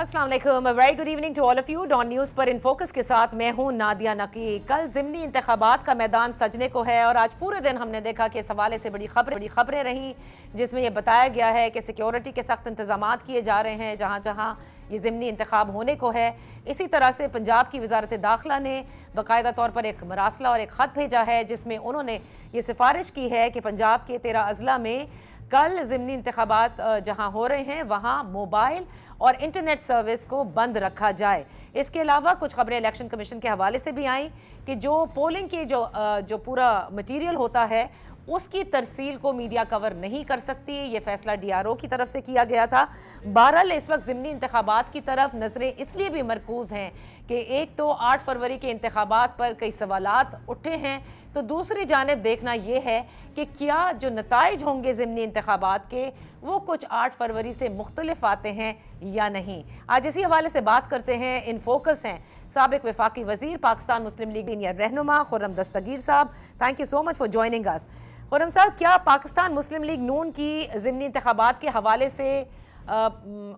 अस्सलाम वालेकुम, very good evening to all of you. Dawn News पर इन फोकस के साथ मैं हूं नादिया नकी। कल ज़िमनी इंतखाबात का मैदान सजने को है और आज पूरे दिन हमने देखा कि इस हवाले से बड़ी खबरें रहीं, जिसमें यह बताया गया है कि सिक्योरिटी के सख्त इंतजाम किए जा रहे हैं जहाँ जहाँ ये ज़िमनी इंतखाब होने को है। इसी तरह से पंजाब की वजारत दाखिला ने बाकायदा तौर पर एक मरासला और एक ख़त भेजा है जिसमें उन्होंने ये सिफारिश की है कि पंजाब के 13 अजला में कल ज़िमनी इंतखाबात जहाँ हो रहे हैं वहाँ मोबाइल और इंटरनेट सर्विस को बंद रखा जाए। इसके अलावा कुछ खबरें इलेक्शन कमीशन के हवाले से भी आई कि जो पोलिंग की जो पूरा मटीरियल होता है उसकी तरसील को मीडिया कवर नहीं कर सकती। ये फैसला DRO की तरफ से किया गया था। बहरहाल इस वक्त ज़िमनी इंतखाबात की तरफ नज़रें इसलिए भी मरकूज़ हैं कि एक तो 8 फरवरी के इंतखाबात पर कई सवालात उठे हैं, तो दूसरी जानिब देखना ये है कि क्या जो नताइज होंगे ज़िमनी इंतखाबात के वो कुछ 8 फरवरी से मुख्तलिफ आते हैं या नहीं। आज इसी हवाले से बात करते हैं। इन फोकस हैं साबिक वफाकी वज़ीर पाकिस्तान मुस्लिम लीग सीनियर रहनुमा खुर्रम दस्तगीर साहब। Thank you so much for joining अस। खुर्रम साहब, क्या पाकिस्तान मुस्लिम लीग नून की ज़िमनी इंतखाबात के हवाले से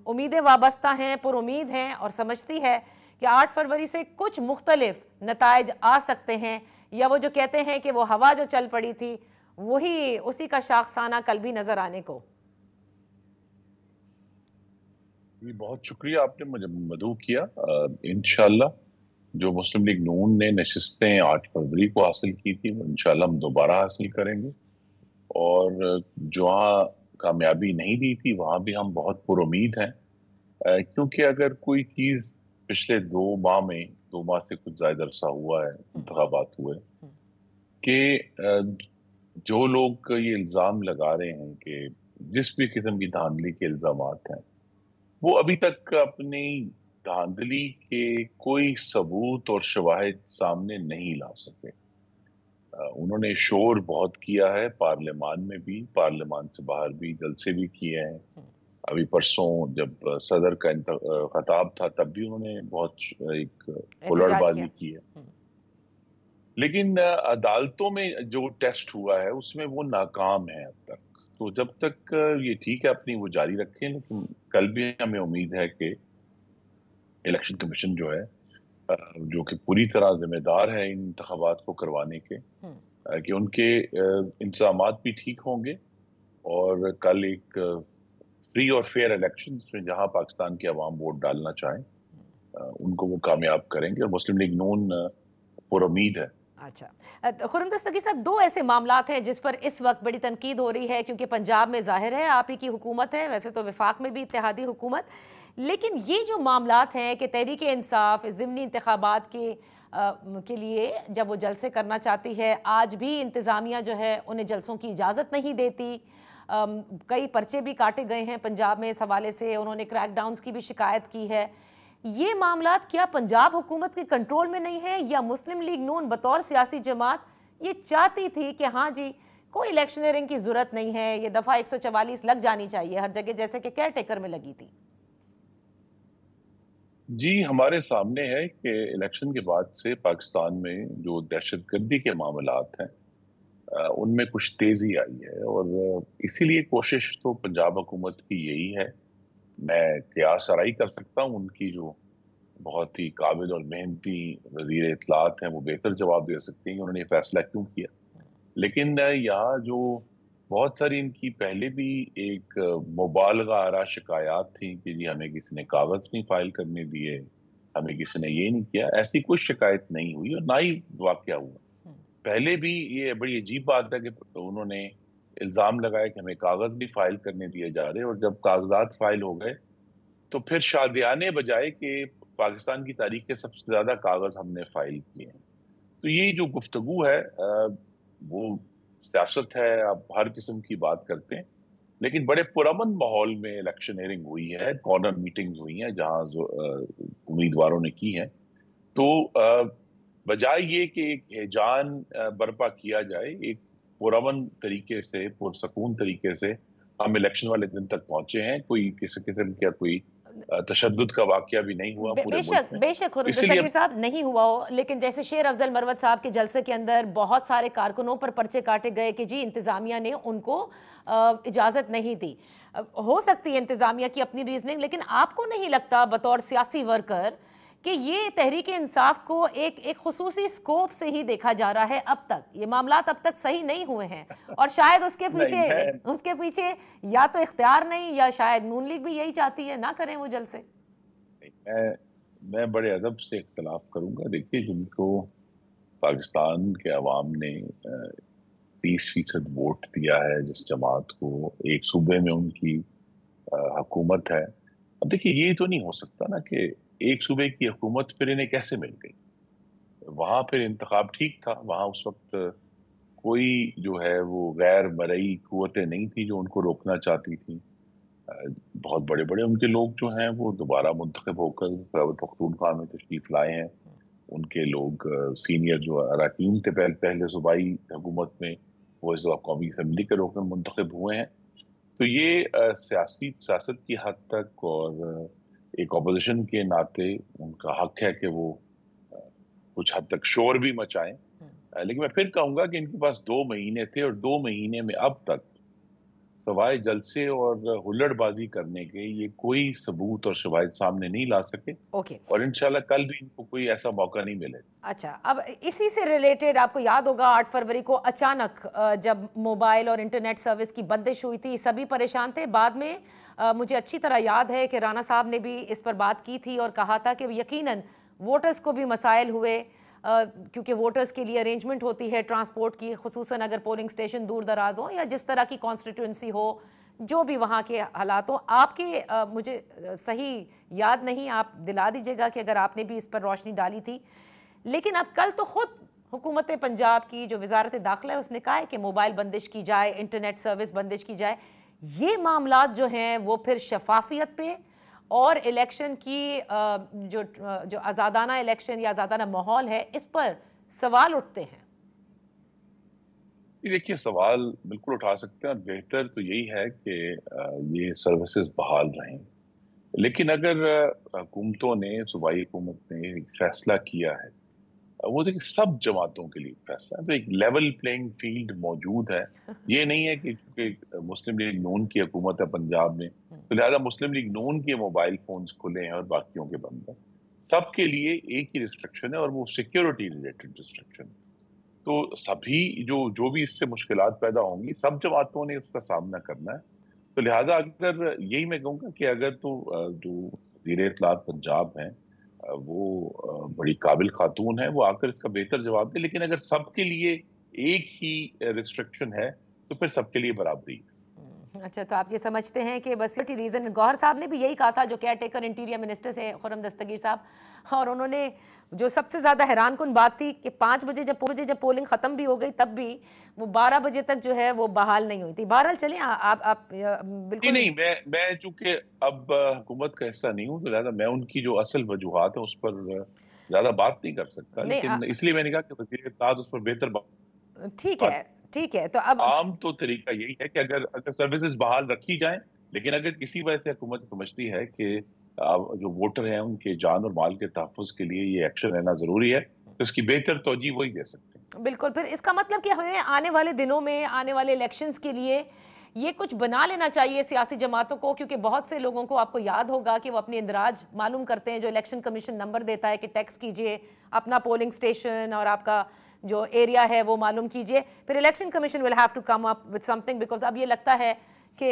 उम्मीदें वाबस्ता हैं, पुरुमीद हैं और समझती है कि 8 फरवरी से कुछ मुख्तलिफ नताइज आ सकते हैं, या वो जो कहते हैं कि वो हवा जो चल पड़ी थी वही उसी का शाखसाना कल भी नजर आने को? बहुत शुक्रिया, आपने मुझे मदऊ किया। इंशाल्लाह जो मुस्लिम लीग नून ने नशिस्तें 8 फरवरी को हासिल की थी वो इंशाल्लाह हम दोबारा हासिल करेंगे, और जहाँ कामयाबी नहीं दी थी वहाँ भी हम बहुत पुरुमीद हैं, क्योंकि अगर कोई चीज़ पिछले 2 माह से कुछ ज़्यादा अरसा हुआ है, इंतखाबात हुए, कि जो लोग ये इल्ज़ाम लगा रहे हैं कि जिस भी किस्म की धांधली के इल्ज़ामात हैं वो अभी तक अपनी धांधली के कोई सबूत और शवाहिद सामने नहीं ला सके। उन्होंने शोर बहुत किया है, पार्लियामान में भी, पार्लियामान से बाहर भी जलसे भी किए हैं। अभी परसों जब सदर का खिताब था तब भी उन्होंने बहुत एक हुल्लड़बाजी की है, लेकिन अदालतों में जो टेस्ट हुआ है उसमें वो नाकाम है अब तक। तो जब तक ये ठीक है अपनी वो जारी रखें, लेकिन कल भी हमें उम्मीद है कि इलेक्शन कमीशन जो है, जो कि पूरी तरह जिम्मेदार है इन इंतखाबात को करवाने के, कि उनके इंतजामात भी ठीक होंगे और कल एक फ्री और फेयर इलेक्शन में जहां पाकिस्तान के अवाम वोट डालना चाहें उनको वो कामयाब करेंगे, और मुस्लिम लीग नून पुरुमीद है। अच्छा, खुर्रम दस्तगीर साहब, 2 ऐसे मामलात हैं जिस पर इस वक्त बड़ी तनकीद हो रही है, क्योंकि पंजाब में जाहिर है आप ही की हुकूमत है, वैसे तो वफाक में भी इत्तेहादी हुकूमत, लेकिन ये जो मामलात हैं कि तहरीक इंसाफ ज़िमनी इंतखाबात के लिए जब वो जलसे करना चाहती है, आज भी इंतज़ामिया जो है उन्हें जलसों की इजाज़त नहीं देती। कई पर्चे भी काटे गए हैं पंजाब में इस हवाले से, उन्होंने क्रैकडाउन्स की भी शिकायत की है। ये मामलात क्या पंजाब हुकूमत के कंट्रोल में नहीं है, या मुस्लिम लीग नून बतौर सियासी जमात ये चाहती थी कि हाँ जी कोई इलेक्शनरिंग की जरूरत नहीं है, ये दफ़ा 144 लग जानी चाहिए हर जगह, जैसे कि केयर टेकर में लगी थी? जी, हमारे सामने है कि इलेक्शन के बाद से पाकिस्तान में जो दहशतगर्दी के मामलात हैं उनमें कुछ तेजी आई है, और इसीलिए कोशिश तो पंजाब हुकूमत की यही है। मैं क़ियास आराई कर सकता हूँ, उनकी जो बहुत ही काबिल और मेहनती वज़ीर इत्तलात हैं वो बेहतर जवाब दे सकते हैं कि उन्होंने ये फैसला क्यों किया। लेकिन यहाँ जो बहुत सारी इनकी पहले भी एक मुबालगा आरा शिकायत थी कि जी हमें किसी ने कागज़ नहीं फाइल करने दिए, हमें किसी ने ये नहीं किया, ऐसी कोई शिकायत नहीं हुई और ना ही वाक़या हुआ। पहले भी ये बड़ी अजीब बात है कि उन्होंने इल्ज़ाम लगाया कि हमें कागज़ नहीं फाइल करने दिए जा रहे, और जब कागजात फाइल हो गए तो फिर शादियाने बजाए कि पाकिस्तान की तारीख के सबसे ज़्यादा कागज़ हमने फाइल किए हैं। तो ये जो गुफ्तगू है वो सियासत है, आप हर किस्म की बात करते हैं, लेकिन बड़े पुरअमन माहौल में इलेक्शनरिंग हुई है, कॉर्नर मीटिंग्स हुई हैं जहाँ उम्मीदवारों ने की हैं। तो बजाय ये कि एक हैजान बर्पा किया जाए, एक पुरअमन तरीके से, पुरसकून तरीके से हम इलेक्शन वाले दिन तक पहुंचे हैं, कोई किसी किस्म का कोई तशद्दुद का वाक़या भी नहीं हुआ पूरे मुल्क में। बेशक खुर्रम दस्तगीर साहब नहीं हुआ हो, लेकिन जैसे शेर अफजल मरवत साहब के जलसे के अंदर बहुत सारे कारकुनों पर पर्चे काटे गए कि जी इंतजामिया ने उनको इजाज़त नहीं दी। हो सकती है इंतजामिया की अपनी रीजनिंग, लेकिन आपको नहीं लगता बतौर सियासी वर्कर कि ये तहरीक इंसाफ को एक खुसूसी स्कोप से ही देखा जा रहा है? अब तक ये मामलात अब तक सही नहीं हुए हैं, और शायद उसके पीछे या तो इख्तियार नहीं, या शायद नून लीग भी यही चाहती है ना करें वो जलसे। मैं बड़े अदब से इख्तिलाफ करूंगा। देखिए, जिनको पाकिस्तान के अवाम ने 30% वोट दिया है, जिस जमात को, एक सूबे में उनकी हुकूमत है। अब देखिए, ये तो नहीं हो सकता ना कि एक सूबे की हुकूमत फिर इन्हें कैसे मिल गई। वहां फिर इंतखाब ठीक था, वहां उस वक्त कोई जो है वो गैर मरई कुव्वतें नहीं थी जो उनको रोकना चाहती थी। बहुत बड़े बड़े उनके लोग जो हैं वो दोबारा मुंतखब होकर खैबर पख्तूनख्वा में तशरीफ लाए हैं। उनके लोग सीनियर जो अरकान थे पहले सूबाई हुकूमत में, वो इस वक्त कौमी असम्बली के रुकन मुंतखब हुए हैं। तो ये सियासत की हद तक और एक अपोजिशन के नाते उनका हक है कि वो कुछ हद तक शोर भी मचाएं। लेकिन मैं फिर कहूंगा कि इनके पास 2 महीने थे, और 2 महीने में अब तक सवाए जलसे और हुल्लड़बाजी करने के ये कोई सबूत और शवाहिद सामने नहीं ला सके। और इंशाल्लाह कल भी इनको कोई ऐसा मौका नहीं मिलेगा। अच्छा, अब इसी से रिलेटेड आपको याद होगा 8 फरवरी को अचानक जब मोबाइल और इंटरनेट सर्विस की बंदिश हुई थी, सभी परेशान थे। बाद में मुझे अच्छी तरह याद है कि राणा साहब ने भी इस पर बात की थी और कहा था कि यकीनन वोटर्स को भी मसाइल हुए, क्योंकि वोटर्स के लिए अरेंजमेंट होती है ट्रांसपोर्ट की, खुसूसन अगर पोलिंग स्टेशन दूर दराज हो या जिस तरह की कॉन्स्टिट्यूंसी हो, जो भी वहाँ के हालात हो। आपके मुझे सही याद नहीं, आप दिला दीजिएगा कि अगर आपने भी इस पर रोशनी डाली थी। लेकिन अब कल तो खुद हुकूमत पंजाब की जो वजारत दाखिला है उसने कहा है कि मोबाइल बंदिश की जाए, इंटरनेट सर्विस बंदिश की जाए। ये मामलात जो हैं वो फिर शफाफियत पे और इलेक्शन की जो आज़ादाना इलेक्शन या आज़ादाना माहौल है, इस पर सवाल उठते हैं। देखिए, सवाल बिल्कुल उठा सकते हैं, और बेहतर तो यही है कि ये सर्विसेज बहाल रहें। लेकिन अगर हुकूमतों ने, सूबाई हुकूमत ने फैसला किया है, वो देखिए सब जमातों के लिए फैसला है, तो एक लेवल प्लेइंग फील्ड मौजूद है। ये नहीं है कि चूंकि मुस्लिम लीग नून की हुकूमत है पंजाब में, तो लिहाजा मुस्लिम लीग नून के मोबाइल फोन्स खुले हैं और बाकियों के बंद हैं। सबके लिए एक ही रिस्ट्रिक्शन है, और वो सिक्योरिटी रिलेटेड रिस्ट्रिक्शन। तो सभी जो भी इससे मुश्किलात पैदा होंगी, सब जमातों ने उसका सामना करना है। तो लिहाजा अगर यही मैं कहूँगा कि अगर तो जो वज़ीर इत्तलात पंजाब हैं, वो बड़ी काबिल खातून है, वो आकर इसका बेहतर जवाब दे। लेकिन अगर सबके लिए एक ही रिस्ट्रिक्शन है तो फिर सबके लिए बराबरी। अच्छा, तो आप ये समझते हैं कि बस रीज़न, गौहर साहब ने भी यही कहा था, जो केयर टेकर इंटीरियर मिनिस्टर से खुर्रम दस्तगीर साहब, और उन्होंने जो सबसे ज़्यादा हैरान कुन बात थी कि 5 बजे जब पोलिंग ख़त्म भी हो गई, तब भी वो 12 बजे तक जो है वो बहाल नहीं हुई थी। बहरहाल चलिए, आप बिल्कुल नहीं, मैं चूंकि अब हुकूमत का हिस्सा नहीं हूँ, तो लिहाजा मैं उनकी जो असल वजूहात है उस पर ज्यादा बात नहीं कर सकता। लेकिन इसलिए मैंने कहा कि वज़ीर इत्तलात उस पर बेहतर ठीक है। तो अब आम तो तरीका यही है कि अगर सर्विसेज बहाल रखी जाएं, लेकिन अगर किसी वजह से हुकूमत समझती है कि जो वोटर हैं उनके जान और माल के तहफ़्फ़ुज़ के लिए ये एक्शन लेना जरूरी है, तो इसकी बेहतर तौजीह वही दे सकते हैं। बिल्कुल, फिर इसका मतलब कि हमें आने वाले दिनों में, आने वाले इलेक्शंस के लिए ये कुछ बना लेना चाहिए सियासी जमातों को, क्योंकि बहुत से लोगों को, आपको याद होगा कि वो अपनी इंदराज मालूम करते हैं, जो इलेक्शन कमीशन नंबर देता है कि टैक्स कीजिए अपना पोलिंग स्टेशन और आपका जो एरिया है वो मालूम कीजिए। फिर election commission will have to come up with something, because अब ये लगता है कि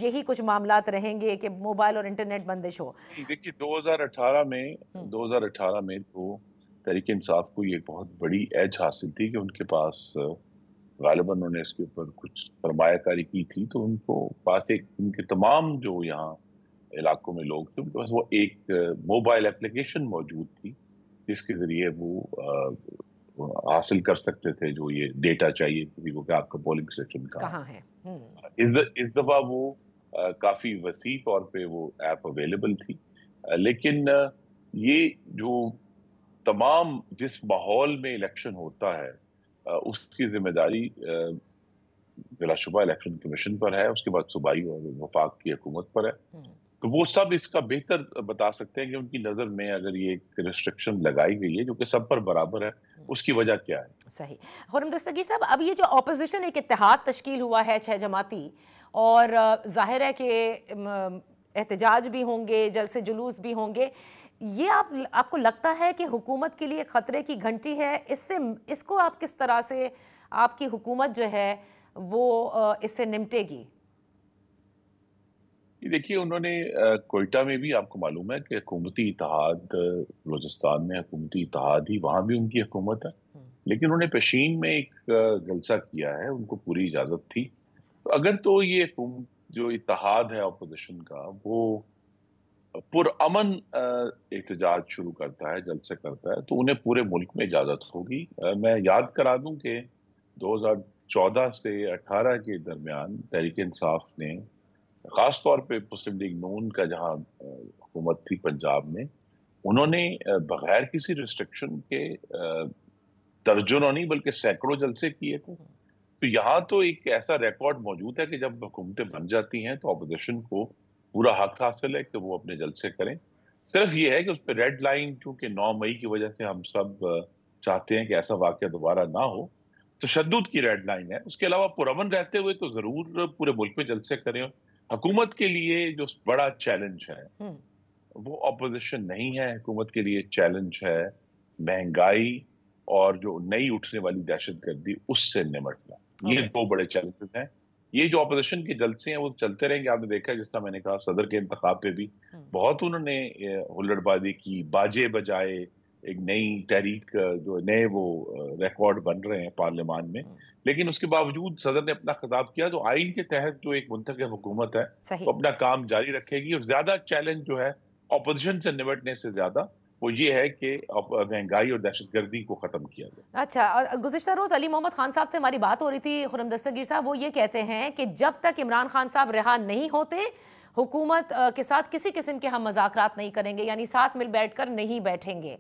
यही कुछ मामलात रहेंगे कि मोबाइल और इंटरनेट बंदिश हो। देखिए, 2018 में तो तहरीक इंसाफ को ये बहुत बड़ी एज हासिल थी कि उनके पास गालिबन उन्होंने इसके ऊपर कुछ सरमायाकारी की थी, तो उनको पास एक, उनके तमाम जो यहाँ इलाकों में लोग थे, उनके पास वो एक मोबाइल एप्लीकेशन मौजूद थी जिसके जरिए वो हासिल कर सकते थे जो ये डेटा चाहिए किसी को कि आपका पोलिंग स्टेशन कहाँ है। इस दफा वो काफी वसी तौर पे वो ऐप अवेलेबल थी। लेकिन ये जो तमाम जिस माहौल में इलेक्शन होता है उसकी जिम्मेदारी बिलाशुबा इलेक्शन कमीशन पर है, उसके बाद सूबाई और वफाक की हुकूमत पर है। तो वो सब इसका बेहतर बता सकते हैं कि उनकी नजर में अगर ये एक रिस्ट्रिक्शन लगाई गई है जो कि सब पर बराबर है, उसकी वजह क्या है। सही। खुर्रम दस्तगीर साहब, अब ये जो ऑपोजिशन एक इत्तेहाद तश्कील हुआ है 6 जमाती, और जाहिर है कि एहतजाज भी होंगे, जलसे जुलूस भी होंगे, ये आपको लगता है कि हुकूमत के लिए खतरे की घंटी है? इसको आप किस तरह से, आपकी हुकूमत जो है वो इससे निपटेगी? देखिए, उन्होंने कोयटा में भी आपको मालूम है कि हुकूमती इत्तेहाद, बलूचिस्तान में हुकूमती इत्तेहाद ही, वहाँ भी उनकी हुकूमत है, लेकिन उन्होंने पेशीन में एक जलसा किया है, उनको पूरी इजाज़त थी। तो अगर तो ये जो इत्तेहाद है अपोजिशन का, वो पुरअमन एहतजाज शुरू करता है, जलसे करता है, तो उन्हें पूरे मुल्क में इजाज़त होगी। मैं याद करा दूं कि 2014 से 18 के दरमियान तहरीक इंसाफ ने खास तौर पे मुस्लिम लीग नून का जहां हुकूमत थी पंजाब में, उन्होंने बगैर किसी रिस्ट्रिक्शन के दर्जनों नहीं बल्कि सैकड़ों जलसे किए थे। तो यहाँ तो एक ऐसा रिकॉर्ड मौजूद है कि जब हुकूमतें बन जाती हैं तो अपोजिशन को पूरा हक हासिल है कि वो अपने जलसे करें। सिर्फ ये है कि उस पर रेड लाइन, क्योंकि 9 मई की वजह से हम सब चाहते हैं कि ऐसा वाकया दोबारा ना हो, तशद्दुद की रेड लाइन है। उसके अलावा पुरअमन रहते हुए तो जरूर पूरे मुल्क में जलसे करें। हुकूमत के लिए जो बड़ा चैलेंज है वो अपोजिशन नहीं है, हुकूमत के लिए चैलेंज है महंगाई और जो नई उठने वाली दहशतगर्दी, उससे निपटना। ये दो बड़े चैलेंजेस हैं। ये जो अपोजिशन के जलसे हैं वो चलते रहेंगे। आपने देखा जिस तरह मैंने कहा सदर के इंतखाब पे भी बहुत उन्होंने हुल्लड़बाजी की, बाजे बजाए, एक नई तहरीक, जो नए वो रिकॉर्ड बन रहे हैं पार्लियामान में, लेकिन उसके बावजूद सदर ने अपना खिताब किया। तो आइन के तहत जो एक मुंतखब हुकूमत है वो अपना काम जारी रखेगी, और ज्यादा चैलेंज जो है अपोजिशन से निपटने से ज्यादा वो ये है कि महंगाई और दहशतगर्दी को खत्म किया जाए। अच्छा, और गुज़िश्ता रोज़ अली मोहम्मद खान साहब से हमारी बात हो रही थी, खुर्रम दस्तगीर साहब वो ये कहते हैं कि जब तक इमरान खान साहब रिहा नहीं होते, हुकूमत के साथ किसी किस्म के हम मज़ाकरात नहीं करेंगे, यानी साथ मिल बैठकर नहीं बैठेंगे।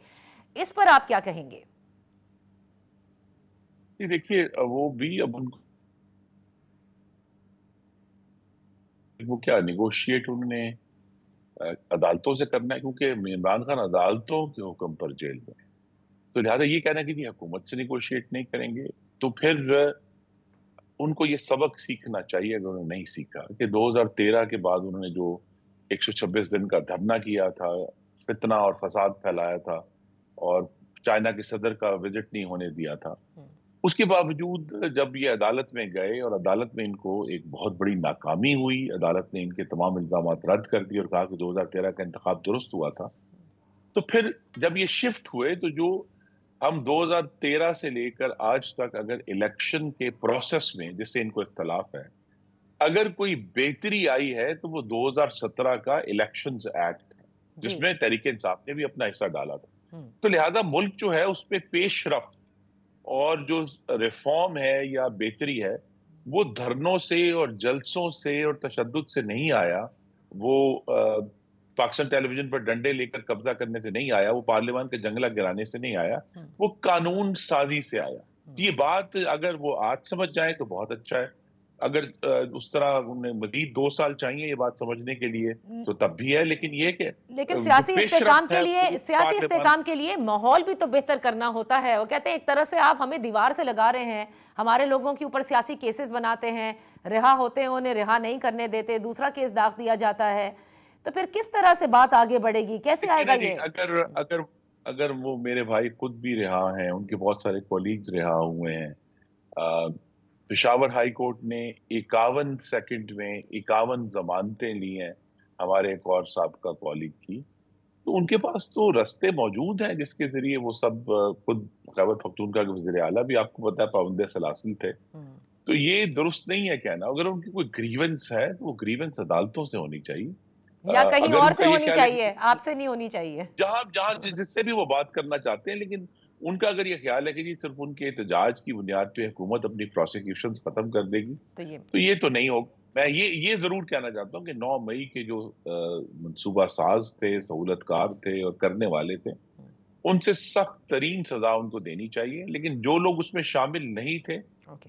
इस पर आप क्या कहेंगे? देखिए, वो भी अब उनको वो क्या निगोशिएट उन्होंने अदालतों से करना है, क्योंकि इमरान खान अदालतों के हुक्म पर जेल में, तो लिहाजा ये कहना कि जी हुकूमत से निगोशिएट नहीं करेंगे, तो फिर उनको ये सबक सीखना चाहिए अगर उन्होंने नहीं सीखा कि 2013 के बाद उन्होंने जो 126 दिन का धरना किया था, फितना और फसाद फैलाया था और चाइना के सदर का विजिट नहीं होने दिया था, उसके बावजूद जब ये अदालत में गए और अदालत में इनको एक बहुत बड़ी नाकामी हुई, अदालत ने इनके तमाम इल्जाम रद्द कर दिए और कहा कि 2013 का इंतखाब दुरुस्त हुआ था, तो फिर जब ये शिफ्ट हुए तो जो हम 2013 से लेकर आज तक अगर इलेक्शन के प्रोसेस में, जिससे इनको इख्तलाफ है, अगर कोई बेहतरी आई है तो वो 2017 का इलेक्शंस एक्ट है, जिसमें तहरीक इंसाफ ने भी अपना हिस्सा डाला था। तो लिहाजा मुल्क जो है उस पर पेशरफ्त और जो रिफॉर्म है या बेहतरी है वो धरनों से और जलसों से और तशद्दुद से नहीं आया, वो पाकिस्तान टेलीविजन पर डंडे लेकर कब्जा करने से नहीं आया, वो पार्लियामान के जंगला गिराने से नहीं आया, वो कानून साजी से आया। ये बात अगर वो आज समझ जाए तो बहुत अच्छा है। अगर उस तरह उन्हें मजीद 2 साल चाहिए ये बात समझने के लिए तो तब भी है, लेकिन ये कि सियासी इस्तेहकाम के लिए माहौल भी तो बेहतर करना होता है। वो कहते हैं एक तरह से आप हमें दीवार से लगा रहे हैं, हमारे लोगों के ऊपर सियासी केसेस बनाते हैं, रिहा होते हैं उन्हें रिहा नहीं करने देते, दूसरा केस दाग दिया जाता है, तो फिर किस तरह से बात आगे बढ़ेगी, कैसे आएगा ये? अगर वो मेरे भाई खुद भी रिहा हैं, उनके बहुत सारे कॉलीग्स रिहा हुए हैं, पेशावर हाई कोर्ट ने 51 सेकंड में 51 जमानतें ली हैं हमारे एक और साबका कॉलीग की, तो उनके पास तो रास्ते मौजूद हैं जिसके जरिए वो सब, खुद खैबर पख्तूनख्वा के वज़ीर आला भी आपको पता है पाबंद सलासिल थे, तो ये दुरुस्त नहीं है कहना। अगर उनकी कोई ग्रीवेंस है तो वो ग्रीवेंस अदालतों से होनी चाहिए या कहीं और से होनी चाहिए, आपसे नहीं होनी चाहिए, जहां जिससे भी वो बात करना चाहते हैं। लेकिन उनका अगर ये ख्याल है कि जी सिर्फ उनके एहतजाज की बुनियाद पे हुकूमत अपनी प्रोसिक्यूशंस खत्म कर देगी, तो ये तो नहीं होगा। मैं ये जरूर कहना चाहता हूँ कि 9 मई के जो मंसूबा साज थे, सहूलतकार थे और करने वाले थे, उनसे सख्त तरीन सजा उनको देनी चाहिए, लेकिन जो लोग उसमें शामिल नहीं थे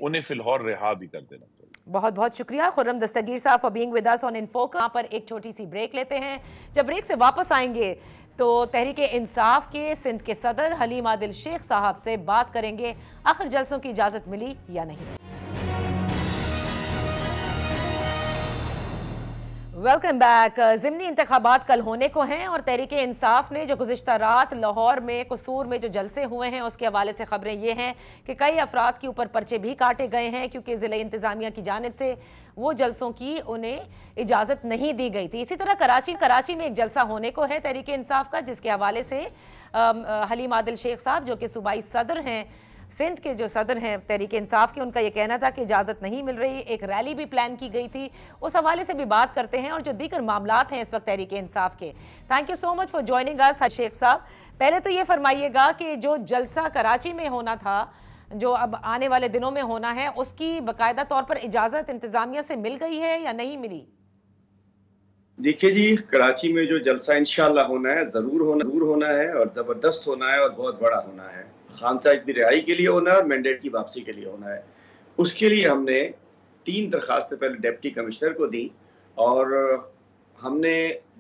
उन्हें फिलहाल रिहा भी कर देना चाहिए। बहुत बहुत शुक्रिया खुर्रम दस्तगीर साहब for being with us on InFocus. यहाँ पर एक छोटी सी ब्रेक लेते हैं। जब ब्रेक से वापस आएंगे तो तहरीक इंसाफ के सिंध के सदर हलीम आदिल शेख साहब से बात करेंगे, आखिर जलसों की इजाज़त मिली या नहीं। Welcome back. ज़िमनी इंतखाबात कल होने को हैं और तहरीक इंसाफ ने जो गुज़िश्ता रात लाहौर में कसूर में जो जलसे हुए हैं उसके हवाले से खबरें ये हैं कि कई अफराद के ऊपर पर्चे भी काटे गए हैं क्योंकि ज़िला इंतज़ामिया की जानिब से वो जलसों की उन्हें इजाज़त नहीं दी गई थी। इसी तरह कराची में एक जलसा होने को है तहरीक इंसाफ का, जिसके हवाले से हलीम आदिल शेख साहब जो कि सूबाई सदर हैं, सिंध के जो सदर हैं तहरीक इंसाफ के, उनका ये कहना था कि इजाज़त नहीं मिल रही। एक रैली भी प्लान की गई थी, उस हवाले से भी बात करते हैं और जो दीगर मामलात हैं इस वक्त तहरीक इंसाफ के। Thank you so much for joining us Sheikh साहब। पहले तो ये फरमाइएगा कि जो जलसा कराची में होना था, जो अब आने वाले दिनों में होना है, उसकी बाकायदा तौर पर इजाज़त इंतज़ामिया से मिल गई है या नहीं मिली? देखिए जी, कराची में जो जलसा इंशाअल्लाह होना है, ज़रूर होना है और ज़बरदस्त होना है और बहुत बड़ा होना है। खान साहब की रिहाई के लिए होना है और मैंडेट की वापसी के लिए होना है। उसके लिए हमने 3 दरखास्तें पहले डिप्टी कमिश्नर को दी और हमने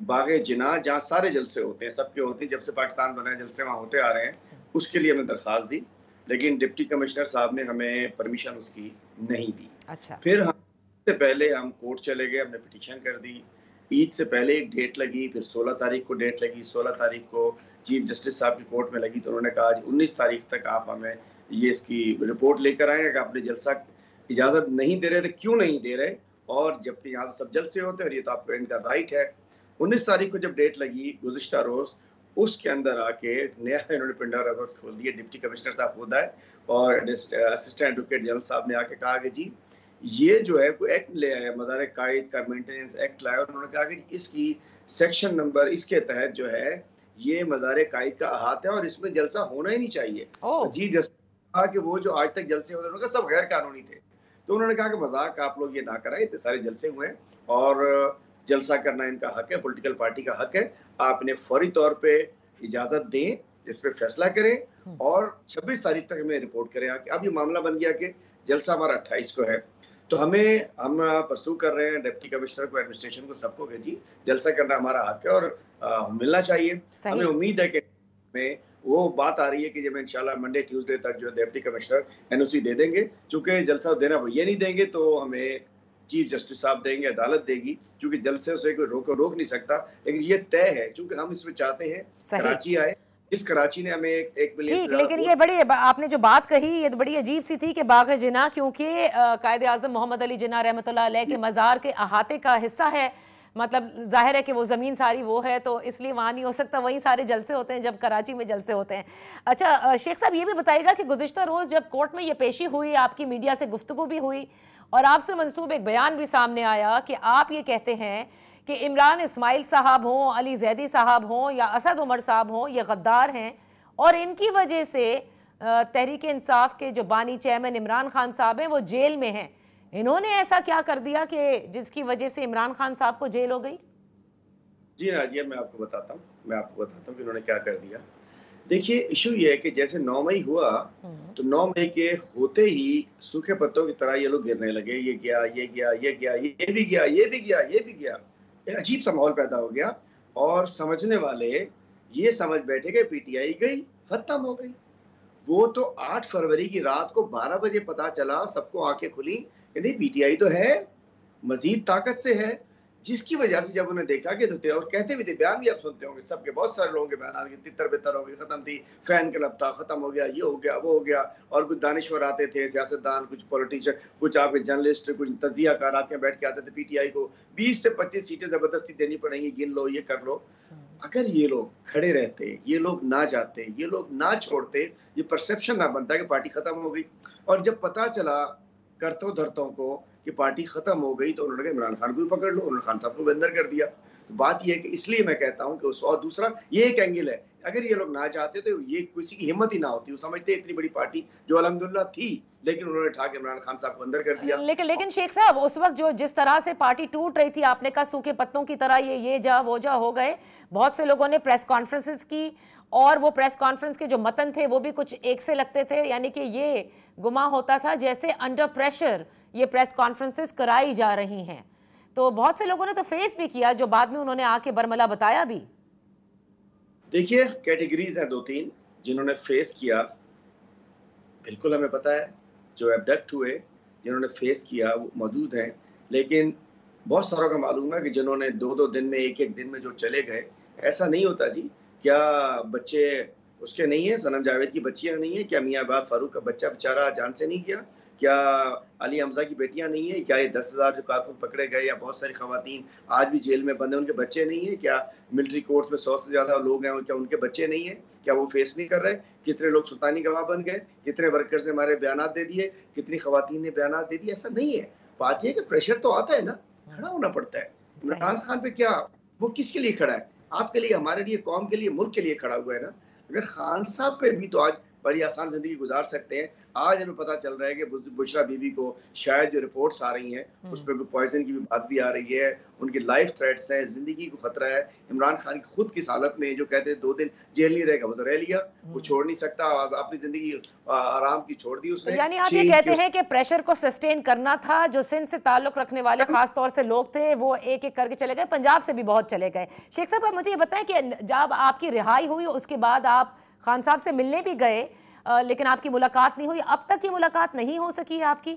बाग़े जिना जहाँ सारे जलसे होते हैं, सबके होते हैं, जब से पाकिस्तान बना है जलसे वहाँ होते आ रहे हैं, उसके लिए हमने दरख्वास्त दी, लेकिन डिप्टी कमिश्नर साहब ने हमें परमिशन उसकी नहीं दी। अच्छा। फिर से पहले हम कोर्ट चले गए, हमने पिटीशन कर दी। ईद से पहले एक डेट लगी, फिर 16 तारीख को डेट लगी। 16 तारीख को चीफ जस्टिस साहब की कोर्ट में लगी तो उन्होंने कहा 19 तारीख तक आप हमें ये इसकी रिपोर्ट लेकर आए कि आपने जलसा इजाज़त नहीं दे रहे थे, क्यों नहीं दे रहे, और जबकि यहाँ सब जलसे होते हैं और ये तो आपका इनका राइट है। 19 तारीख को जब डेट लगी गुज़िश्ता रोज़, उसके अंदर आके नया इन्होंने पिंडा रिकॉर्ड्स खोल दिए। डिप्टी कमिश्नर साहब खुद आए और असिस्टेंट एडवोकेट जनरल साहब ने आके कहा कि जी ये जो है कोई एक्ट ले आया, मज़ार कायद का मेंटेनेंस एक्ट लाया, और उन्होंने कहा कि इसकी सेक्शन नंबर इसके तहत जो है ये मज़ार कायद का अहाता है और इसमें जलसा होना ही नहीं चाहिए। जी जैसे कहा कि वो जो आज तक जलसे होते हैं सब गैर कानूनी थे, तो उन्होंने कहा कि मजाक आप लोग ये ना कराएं, इतने सारे जलसे हुए हैं और जलसा करना इनका हक है, पॉलिटिकल पार्टी का हक है, आप इन्हें फौरी तौर पे इजाज़त दें, इस पर फैसला करें और 26 तारीख तक हमें रिपोर्ट करें। अब ये मामला बन गया कि जलसा हमारा 28 को है, तो हम परसू कर रहे हैं डिप्टी कमिश्नर को, एडमिनिस्ट्रेशन को, सबको कि जी जलसा करना हमारा हक है और मिलना चाहिए। हमें उम्मीद है कि में वो बात आ रही है कि जब इंशाल्लाह मंडे ट्यूसडे तक जो डिप्टी कमिश्नर एनओसी दे देंगे, चूँकि जलसा देना ये नहीं देंगे तो हमें चीफ जस्टिस साहब देंगे, अदालत देगी, क्योंकि जलसे से कोई रोक नहीं सकता। लेकिन ये तय है, चूँकि हम इसमें चाहते हैं कराची आए, इस कराची ने हमें एक मिलियन। ठीक, लेकिन ये बड़ी आपने जो बात कही ये तो बड़ी अजीब सी थी कि बाग़ जिना क्योंकि कायद आज़म मोहम्मद अली जिन्ना रहमतुल्लाह अलैह के मज़ार के अहाते का हिस्सा है, मतलब जाहिर है कि वो ज़मीन सारी वो है, तो इसलिए वहाँ नहीं हो सकता, वहीं सारे जलसे होते हैं जब कराची में जलसे होते हैं। अच्छा शेख साहब, ये भी बताइएगा कि गुज़िश्ता रोज़ जब कोर्ट में ये पेशी हुई, आपकी मीडिया से गुफ्तगू भी हुई और आपसे मंसूब एक बयान भी सामने आया कि आप ये कहते हैं कि इमरान इस्माइल साहब हों, अली जैदी साहब हों या असद उमर साहब हों, ये गद्दार हैं और इनकी वजह से तहरीक इंसाफ के जो बानी चेयरमैन इमरान खान साहब हैं वो जेल में हैं। इन्होंने ऐसा क्या कर दिया कि जिसकी वजह से इमरान खान साहब को जेल हो गई? जी राजिया, मैं आपको बताता हूँ कि इन्होंने क्या कर दिया। देखिए, इशू ये है कि जैसे 9 मई हुआ तो 9 मई के होते ही सूखे पत्तों की तरह ये लोग गिरने लगे, ये गया, ये गया, ये गया, ये भी गया, ये भी गया, ये भी गया। एक अजीब सा माहौल पैदा हो गया और समझने वाले ये समझ बैठे कि पीटीआई गई, खत्म हो गई। वो तो 8 फरवरी की रात को 12 बजे पता चला, सबको आंखें खुली कि नहीं पीटीआई तो है, मजीद ताकत से है, जिसकी वजह से जब उन्हें देखा कि तो और कहते भी थे, बयान भी आप सुनते होंगे सबके, बहुत सारे लोगों के बयान की तितर बितर हो गई, खत्म थी, फैन क्लब था, खत्म हो गया, ये हो गया, वो हो गया। और कुछ दानिश्वर आते थे, सियासतदान, कुछ पॉलिटिशियन, कुछ आपके जर्नलिस्ट, कुछ तजियाकार आपके बैठ के आते थे, पीटीआई को 20 से 25 सीटें जबरदस्ती देनी पड़ेंगी, गिन लो, ये कर लो। अगर ये लोग खड़े रहते, ये लोग ना जाते, ये लोग ना छोड़ते, ये परसेप्शन ना बनता कि पार्टी खत्म हो गई। और जब पता चला करतों धरतों को कि पार्टी खत्म हो गई तो उन्होंने कहा इमरान खान को भी पकड़ लो, इमरान खान साहब को भी अंदर कर दिया। तो बात यह है कि इसलिए मैं कहता हूं कि उस, और दूसरा ये एक एंगल है, अगर ये लोग ना चाहते तो ये किसी की हिम्मत ही ना होती। वो समझते इतनी बड़ी पार्टी जो अल्हम्दुलिल्लाह थी, लेकिन उन्होंने ठाक इमरान खान साहब को अंदर कर दिया। लेकिन शेख साहब, उस वक्त जो जिस तरह से पार्टी टूट रही थी, आपने कहा सूखे पत्तों की तरह ये जा वो जा हो गए। बहुत से लोगों ने प्रेस कॉन्फ्रेंसेस की और वो प्रेस कॉन्फ्रेंस के जो मतन थे वो भी कुछ एक से लगते थे, यानी कि ये गुमा होता था जैसे अंडर प्रेशर یہ پریس کانفرنسز کرائی جا رہی ہیں. تو بہت سے لوگوں نے تو فیس بھی کیا جو بعد میں انہوں نے آ کے برملا بتایا بھی. دیکھیے کیٹیگریز ہیں 2-3 جنہوں نے فیس کیا, بالکل ہمیں پتہ ہے, جو ایبڈکٹ ہوئے جنہوں نے فیس کیا وہ موجود ہیں, لیکن بہت ساروں کا معلوم ہے کہ جنہوں نے 2 دن میں 1 دن میں جو چلے گئے, ایسا نہیں ہوتا جی. کیا بچے اس کے نہیں ہیں, صنم جاوید کی بچیاں نہیں ہیں, کیا میاں عباد فاروق کا بچہ بیچارہ جان سے نہیں گیا, کیا علی حمزہ کی بیٹیاں نہیں ہیں, کیا یہ 10,000 جو کارکن پکڑے گئے یا بہت ساری خواتین آج بھی جیل میں بند ہیں ان کے بچے نہیں ہیں, کیا ملٹری کورٹس میں 100 سے زیادہ لوگ ہیں کیا ان کے بچے نہیں ہیں, کیا وہ فیس نہیں کر رہے, کتنے لوگ سلطانی گواہ بن گئے, کتنے ورکرز نے ہمارے بیانات دے دیے, کتنی خواتین نے بیانات دے دیے. ایسا نہیں ہے. بات یہ کہ پریشر تو آتا ہے نا, کھڑا ہونا پڑتا ہے. عمران خان پہ کیا, وہ کس کے لیے کھڑا ہے, آپ کے لیے, ہمارے لیے, قوم کے لیے, ملک کے لیے کھڑا ہوا ہے نا. اگر خان صاحب پہ بھی تو آج بڑی آسان زندگی گزار سکتے ہیں. آج ہمیں پتہ چل رہا ہے کہ بشرا بی بی کو شاید جو رپورٹس آ رہی ہیں اس پہ پوائزن کی بھی بات بھی آ رہی ہے, ان کی لائف تھریٹس ہیں, زندگی کو خطرہ ہے. عمران خان کی خود کی حالت میں جو کہتے ہیں 2 دن جیل نہیں رہے گا, وہ تو رہ لیا, وہ چھوڑ نہیں سکتا, اپنی زندگی آرام کی چھوڑ دی اس نے. یعنی آپ یہ کہتے ہیں کہ پریشر کو سسٹین کرنا تھا, جو سندھ سے تعلق رکھنے والے خاص طور سے لوگ تھے وہ ایک ایک کر کے چلے گئے, پنجاب سے بھی بہت چلے گئے. شیخ صاحب آپ مجھے یہ بتائیں کہ جب آپ کی رہائی ہوئی اس کے بعد آپ خان صاحب سے ملنے بھی گئے لیکن آپ کی ملاقات نہیں ہوئی, اب تک یہ ملاقات نہیں ہو سکی ہے آپ کی؟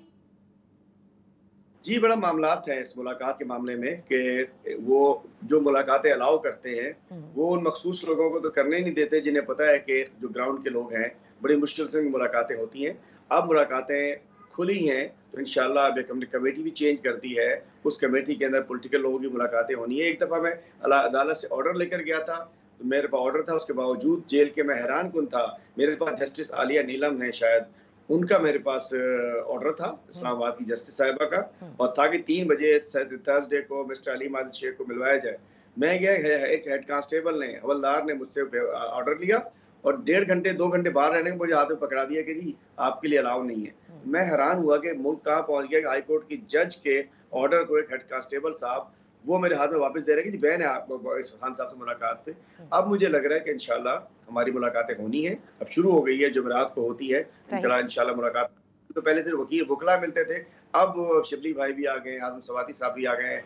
جی بڑا معاملات ہیں اس ملاقات کے معاملے میں کہ وہ جو ملاقاتیں الاؤ کرتے ہیں وہ ان مخصوص لوگوں کو تو کرنے نہیں دیتے جنہیں پتہ ہے کہ جو گراؤنڈ کے لوگ ہیں بڑی مشکل سے ملاقاتیں ہوتی ہیں. اب ملاقاتیں کھلی ہیں تو انشاءاللہ اب ایک ہم نے کمیٹی بھی چینج کر دی ہے, اس کمیٹی کے اندر پولیٹیکل لوگوں کی ملاقاتیں ہونی ہیں. ایک دفعہ میں عدالت سے آرڈر لے کر گیا تھا, میرے پاس آرڈر تھا, اس کے باوجود جیل کے میں حیران کن تھا. میرے پاس جسٹس عالیہ نیلم ہیں شاید, ان کا میرے پاس آرڈر تھا اسلام آباد کی جسٹس صاحبہ کا, اور تھا کہ 3 بجے تھرسڈے کو مسٹر علی ماجد شیخ کو ملوایا جائے. میں گیا, ایک ہیڈ کانسٹیبل نے, حوالدار نے مجھ سے آرڈر لیا اور 1.5 گھنٹے 2 گھنٹے باہر رہنے کے مجھے ہاتھ میں پکڑا دیا کہ جی آپ کے لیے الاؤ نہیں ہے. میں حیران ہوا کہ ملک کہاں پہنچ گیا کہ ہائی کورٹ کی جج کے آرڈر کو ایک ہیڈ کانسٹیبل صاحب وہ میرے ہاتھ میں واپس دے رہے ہیں کہ جی بہن ہے آپ خان صاحب سے ملاقات پہ. اب مجھے لگ رہا ہے کہ انشاءاللہ ہماری ملاقاتیں ہونی ہیں, اب شروع ہو گئی ہے, جمعرات کو ہوتی ہے انشاءاللہ ملاقات. تو پہلے صرف وکلا ملتے تھے, اب شبلی بھائی بھی آ گئے, اعظم سواتی صاحب بھی آ گئے ہیں,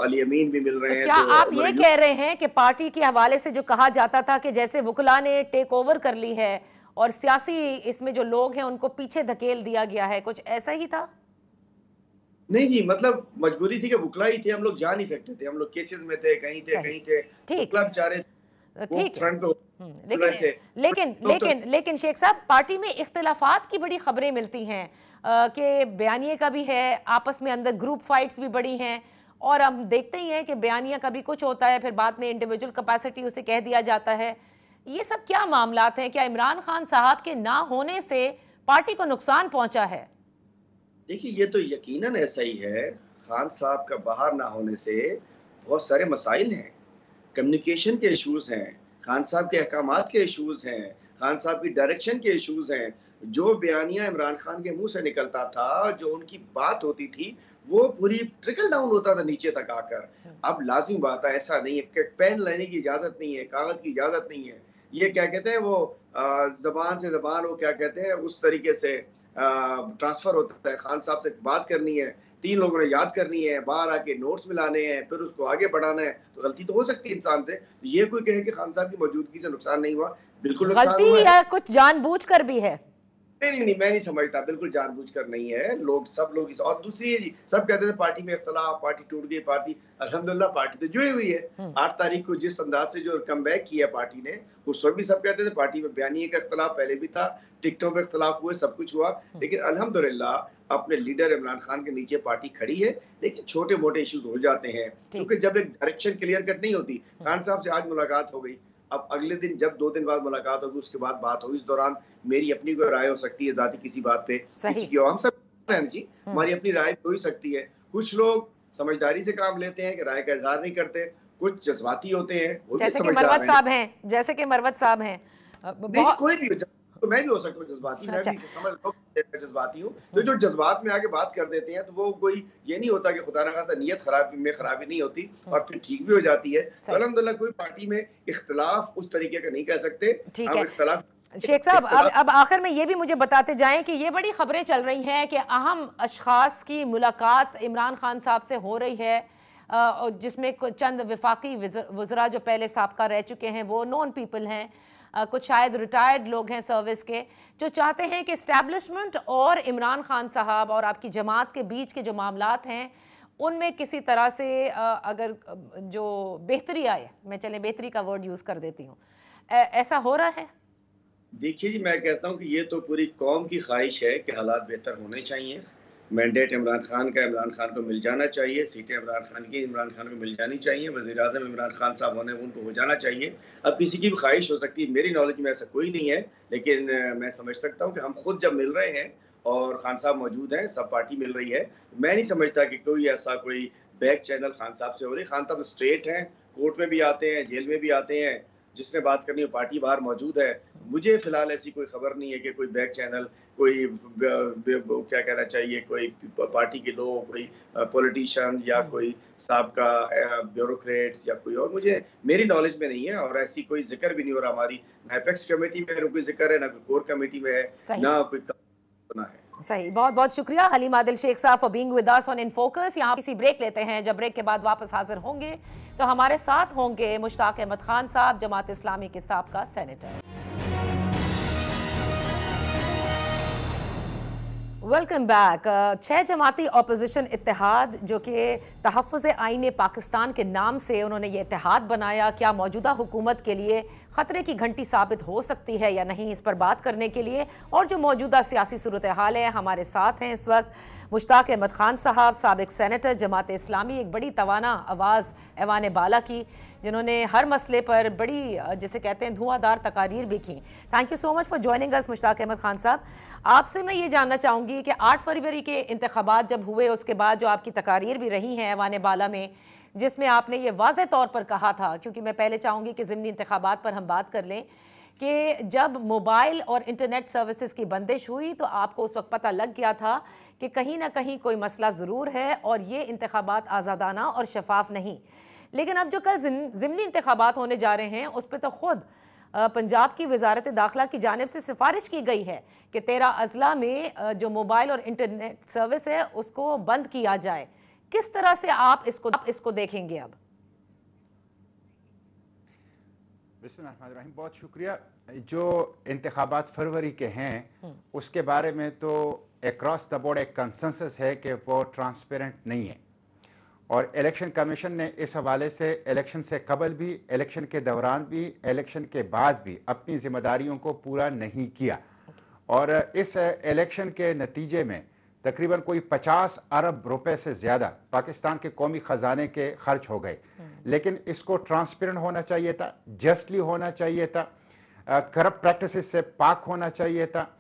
علی امین بھی مل رہے ہیں. کیا آپ یہ کہہ رہے ہیں کہ پارٹی کے حوالے سے جو کہا جاتا تھا کہ جیسے وکلا نے ٹیک اوور کر لی ہے اور سیاسی اس میں جو لوگ ہیں ان کو پیچھے دھکیل دیا گیا ہے, کچھ ایسا ہی تھا؟ نہیں جی, مطلب مجبوری تھی کہ وکلا ہی تھے, ہم لوگ جا نہیں سکتے تھے, ہم لوگ کیسز میں تھے, کہیں تھے, وکلا بیچارے ٹھیک ہے. لیکن شیخ صاحب پارٹی میں اختلافات کی بڑی خبریں ملتی ہیں کہ بیانیے کا بھی ہے, آپس میں اندر گروپ فائٹس بھی بڑی ہیں, اور ہم دیکھتے ہی ہیں کہ بیانیہ کا بھی کچھ ہوتا ہے, پھر بعد میں انڈیویجول کیپیسٹی اسے کہہ دیا جاتا ہے. یہ سب کیا معاملات ہیں؟ کیا عمران خان صاحب کے نہ ہونے سے پارٹی کو نقصان پہنچا ہے؟ دیکھیے یہ تو یقیناً ایسا ہی ہے, خان صاحب کا باہر نہ ہونے سے بہت سارے مسائل ہیں, کمیونیکیشن کے ایشوز ہیں, خان صاحب کے احکامات کے ایشوز ہیں, خان صاحب کی ڈائریکشن کے ایشوز ہیں. جو بیانیہ عمران خان کے منہ سے نکلتا تھا, جو ان کی بات ہوتی تھی, وہ پوری ٹرکل ڈاؤن ہوتا تھا نیچے تک آ کر. اب لازم بات ہے, ایسا نہیں ہے کہ پین لینے کی اجازت نہیں ہے, کاغذ کی اجازت نہیں ہے, یہ کیا کہتے ہیں وہ زبان سے زبان وہ کیا کہتے ہیں اس طریقے سے ٹرانسفر ہوتا ہے. خان صاحب سے بات کرنی ہے, 3 لوگوں نے یاد کرنی ہے, باہر آ کے نوٹس ملانے ہیں, پھر اس کو آگے بڑھانا ہے, تو غلطی تو ہو سکتی ہے انسان سے. یہ کوئی کہے کہ خان صاحب کی موجودگی سے نقصان نہیں ہوا, بالکل نقصان ہوا ہے. غلطی یا کچھ جان بوجھ کر بھی ہے؟ نہیں, میں نہیں سمجھتا, بالکل جان بوجھ کر نہیں ہے. لوگ سب لوگ اور دوسری ہے جی, سب کہتے تھے پارٹی میں اختلاف, پارٹی ٹوٹ گئی, پارٹی الحمدللہ پارٹی تو جڑی ہوئی ہے. 8 تاریخ کو جس انداز سے جو کم بیک کیا پارٹی نے, اس وقت بھی سب کہتے تھے پارٹی میں بیانیے کا اختلاف پہلے بھی تھا, ٹکٹوں پہ اختلاف ہوئے, سب کچھ ہوا, لیکن الحمدللہ اپنے لیڈر عمران خان کے نیچے پارٹی کھڑی ہے. لیکن چھوٹے موٹے ایشوز ہو جاتے ہیں کیونکہ جب ایک ڈائریکشن کلیئر کٹ نہیں ہوتی. خان صاحب سے آج ملاقات ہو گئی, اب اگلے دن جب 2 دن بعد ملاقات ہوگی اس کے بعد بات ہوگی, اس دوران میری اپنی کوئی رائے ہو سکتی ہے ذاتی کسی بات پہ, کسی کی, ہم سب ہیں جی, ہماری اپنی رائے ہو ہی سکتی ہے. کچھ لوگ سمجھداری سے کام لیتے ہیں کہ رائے کا اظہار نہیں کرتے, کچھ جذباتی ہوتے ہیں, وہ بھی سمجھدار ہیں, جیسے کہ مروت صاحب ہیں. کوئی بھی تو میں بھی ہو سکتا ہوں جذباتی, میں بھی سمجھ لو جذباتی ہوں. تو جو جذبات میں آگے بات کر دیتے ہیں تو وہ کوئی یہ نہیں ہوتا کہ خدا نہ خواستہ نیت خرابی نہیں ہوتی اور پھر ٹھیک بھی ہو جاتی ہے. الحمدللہ کوئی پارٹی میں اختلاف اس طریقے کا نہیں کہہ سکتے, ہم اختلاف शेख साहब अब आखिर में ये भी मुझे बताते जाएं कि ये बड़ी खबरें चल रही हैं कि अहम अशखास की मुलाकात इमरान खान साहब से हो रही है, जिसमें चंद वफाकी वज़रा जो पहले साबका रह चुके हैं वो नॉन पीपल हैं, कुछ शायद रिटायर्ड लोग हैं सर्विस के, जो चाहते हैं कि इस्टेब्लिशमेंट और इमरान खान साहब और आपकी जमात के बीच के जो मामलात हैं उनमें किसी तरह से अगर जो बेहतरी आए, मैं चले बेहतरी का वर्ड यूज़ कर देती हूँ, ऐसा हो रहा है? देखिए जी, मैं कहता हूँ कि ये तो पूरी कौम की ख्वाहिश है कि हालात बेहतर होने चाहिए। मैंडेट इमरान खान का इमरान खान को मिल जाना चाहिए, सीटें इमरान खान की इमरान खान को मिल जानी चाहिए, वज़ीर-ए-आज़म इमरान खान साहब होने उनको हो जाना चाहिए। अब किसी की भी ख्वाहिश हो सकती है, मेरी नॉलेज में ऐसा कोई नहीं है, लेकिन मैं समझ सकता हूँ कि हम खुद जब मिल रहे हैं और खान साहब मौजूद हैं, सब पार्टी मिल रही है, मैं नहीं समझता कि कोई ऐसा कोई बैक चैनल खान साहब से हो रही है। खान साहब स्ट्रेट हैं, कोर्ट में भी आते हैं, जेल में भी आते हैं, जिसने बात करनी है पार्टी बाहर मौजूद है। मुझे फिलहाल ऐसी कोई खबर नहीं है कि कोई बैक चैनल, कोई क्या कहना चाहिए, कोई पार्टी के लोग, कोई पॉलिटिशियन या कोई साबका ब्यूरोक्रेट्स या कोई और, मुझे मेरी नॉलेज में नहीं है और ऐसी कोई जिक्र भी नहीं हो रहा। हमारी ना एपेक्स कमेटी में कोई जिक्र है, ना कोई कोर कमेटी में है, ना कोई सुना है। सही, बहुत बहुत शुक्रिया हलीम आदिल शेख साहब for being with us on in focus. यहाँ किसी ब्रेक लेते हैं, जब ब्रेक के बाद वापस हाजिर होंगे तो हमारे साथ होंगे मुश्ताक अहमद खान साहब, जमात इस्लामी के साबका सेनेटर। Welcome back. 6 जमाती अपोजिशन इत्तेहाद जो कि तहफ़्फ़ुज़ आईन पाकिस्तान के नाम से उन्होंने ये इत्तेहाद बनाया, क्या मौजूदा हुकूमत के लिए ख़तरे की घंटी साबित हो सकती है या नहीं, इस पर बात करने के लिए और जो मौजूदा सियासी सूरत हाल है, हमारे साथ हैं इस वक्त मुश्ताक अहमद खान साहब, साबिक सेनेटर जमात इस्लामी, एक बड़ी तवाना आवाज़ ऐवान बाला की, जिन्होंने हर मसले पर बड़ी जिसे कहते हैं धुआंधार तकारीर भी की। Thank you so much for joining us Mushtaq Ahmad Khan साहब। आपसे मैं ये जानना चाहूँगी कि 8 फरवरी के इंतखाबात जब हुए उसके बाद जो आपकी तकारीर भी रही हैं ऐवान बाला में, जिसमें आपने ये वाज़ेह तौर पर कहा था, क्योंकि मैं पहले चाहूँगी कि ज़िमनी इंतखाबात पर हम बात कर लें, कि जब मोबाइल और इंटरनेट सर्विसेज की बंदिश हुई तो आपको उस वक्त पता लग गया था कि कहीं ना कहीं कोई मसला ज़रूर है और ये इंतखाबात आज़ादाना और शफाफ नहीं। लेकिन अब जो कल ज़िमनी इंतखाबात होने जा रहे हैं उस पर तो ख़ुद पंजाब की वजारत दाखिला की जानिब से सिफारिश की गई है कि 13 अजला में जो मोबाइल और इंटरनेट सर्विस है उसको बंद किया जाए। किस तरह से आप इसको देखेंगे? अब बिस्मिल्लाहिर्रहमानिर्रहीम, बहुत शुक्रिया। जो इंतखाबात फरवरी के हैं उसके बारे में तो अक्रॉस द बोर्ड एक कंसेंसस है कि वो ट्रांसपेरेंट नहीं है और इलेक्शन कमीशन ने इस हवाले से इलेक्शन से कबल भी, इलेक्शन के दौरान भी, इलेक्शन के बाद भी अपनी जिम्मेदारियों को पूरा नहीं किया और इस इलेक्शन के नतीजे में तकरीबन कोई 50 अरब रुपए से ज़्यादा पाकिस्तान के कौमी ख़जाने के खर्च हो गए। लेकिन इसको ट्रांसपेरेंट होना चाहिए था, जस्टली होना चाहिए था, करप्ट प्रैक्टिसेस से पाक होना चाहिए था।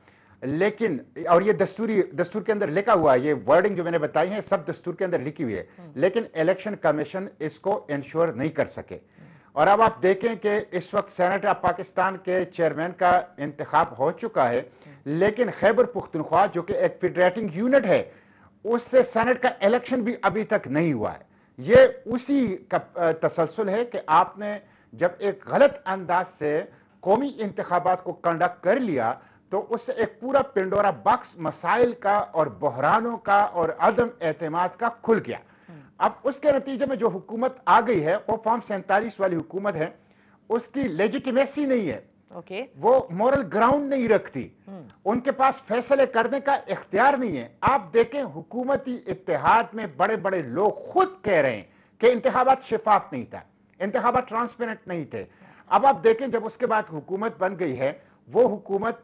लेकिन और ये दस्तूर के अंदर लिखा हुआ है, ये वर्डिंग जो मैंने बताई है सब दस्तूर के अंदर लिखी हुई है, लेकिन इलेक्शन कमीशन इसको इंश्योर नहीं कर सके। और अब आप देखें कि इस वक्त सेनेट ऑफ पाकिस्तान के चेयरमैन का इंतखाब हो चुका है, लेकिन खैबर पुख्तनख्वा जो कि एक फेडरेटिंग यूनिट है उससे सेनेट का इलेक्शन भी अभी तक नहीं हुआ है। ये उसी का तसलसल है कि आपने जब एक गलत अंदाज से कौमी इंतखाबात को कंडक्ट कर लिया तो उससे एक पूरा पिंडोरा बॉक्स मसाइल का और बहरानों का और अदम एतमाद का खुल गया। अब उसके नतीजे में जो हुकूमत आ गई है वो फॉर्म 47 वाली हुकूमत है, उसकी लेजिटिमेसी नहीं है, वो मोरल ग्राउंड नहीं रखती, उनके पास फैसले करने का इख्तियार नहीं है। आप देखें हुकूमती इत्तेहाद में बड़े बड़े लोग खुद कह रहे हैं कि इंतखाबात शफाफ नहीं था, इंतखाबात ट्रांसपेरेंट नहीं थे। अब आप देखें जब उसके बाद हुकूमत बन गई है, वो हुकूमत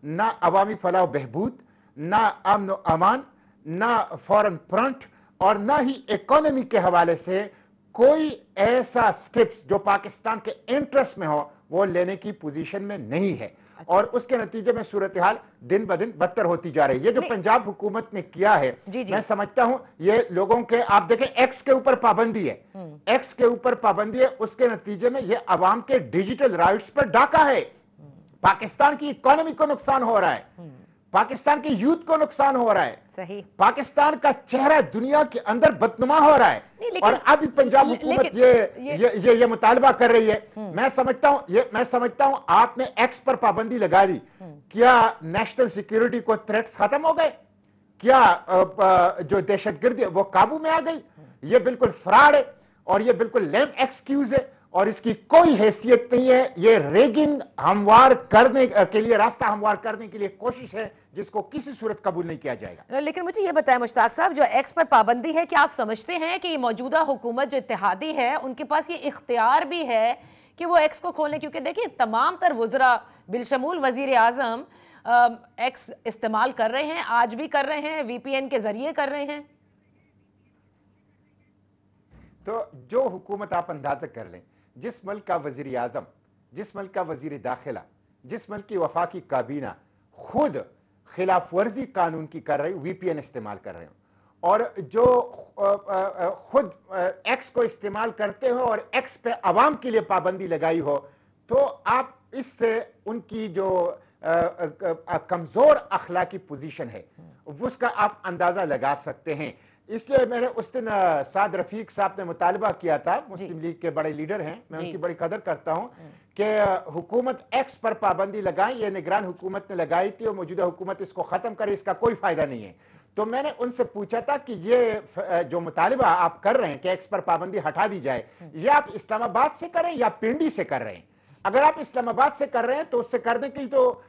ना अवामी फलाह बहबूद, ना अमन व अमान, ना फॉरेन फ्रंट और ना ही इकोनॉमी के हवाले से कोई ऐसा स्टेप्स जो पाकिस्तान के इंटरेस्ट में हो वो लेने की पोजीशन में नहीं है। और उसके नतीजे में सूरत हाल दिन ब दिन बदतर होती जा रही है। ये जो पंजाब हुकूमत ने किया है मैं समझता हूं ये लोगों के, आप देखें एक्स के ऊपर पाबंदी है, एक्स के ऊपर पाबंदी है, उसके नतीजे में ये अवाम के डिजिटल राइट्स पर डाका है, पाकिस्तान की इकोनॉमी को नुकसान हो रहा है, पाकिस्तान के यूथ को नुकसान हो रहा है, सही, पाकिस्तान का चेहरा दुनिया के अंदर बदनुमा हो रहा है। और अभी पंजाब हुकूमत ये मुतालबा कर रही है। मैं समझता हूं आपने एक्स पर पाबंदी लगा दी, क्या नेशनल सिक्योरिटी को थ्रेट्स खत्म हो गए? क्या जो दहशतगर्दी वो काबू में आ गई? ये बिल्कुल फ्रॉड है और ये बिल्कुल लेम एक्सक्यूज है और इसकी कोई हैसियत नहीं है। ये रेगिंग हमवार करने के लिए, रास्ता हमवार करने के लिए कोशिश है जिसको किसी सूरत कबूल नहीं किया जाएगा। लेकिन मुझे ये बताएं मुश्ताक साहब, जो एक्स पर पाबंदी है, क्या आप समझते हैं कि मौजूदा हुकूमत जो इत्तेहादी है उनके पास ये इख्तियार भी है कि वो एक्स को खोलें? क्योंकि देखिए तमाम तर वज़रा बिलशमूल वज़ीर आज़म एक्स इस्तेमाल कर रहे हैं, आज भी कर रहे हैं, VPN के जरिए कर रहे हैं। तो जो हुकूमत आप अंदाजा कर लें, जिस मुल्क का वज़ीर आज़म, जिस मुल्क का वज़ीर दाखिला, जिस मुल्क की वफाकी काबीना खुद खिलाफ वर्जी कानून की कर रही, VPN इस्तेमाल कर रहे हो और जो खुद एक्स को इस्तेमाल करते हो और एक्स पे अवाम के लिए पाबंदी लगाई हो, तो आप इससे उनकी जो कमजोर अखलाकी पोजीशन है उसका आप अंदाजा लगा सकते हैं। इसलिए मैंने उस दिन साद रफीक साहब ने मुतालबा किया था, मुस्लिम लीग के बड़े लीडर हैं, मैं उनकी बड़ी कदर करता हूं, कि हुकूमत एक्स पर पाबंदी लगाएं। ये निगरान हुकूमत ने लगाई थी और मौजूदा हुकूमत इसको खत्म करे, इसका कोई फायदा नहीं है। तो मैंने उनसे पूछा था कि ये जो मुतालबा आप कर रहे हैं कि एक्स पर पाबंदी हटा दी जाए, ये आप इस्लामाबाद से करें या पिंडी से कर रहे हैं? अगर आप इस्लामाबाद से कर रहे हैं तो उससे करने की तो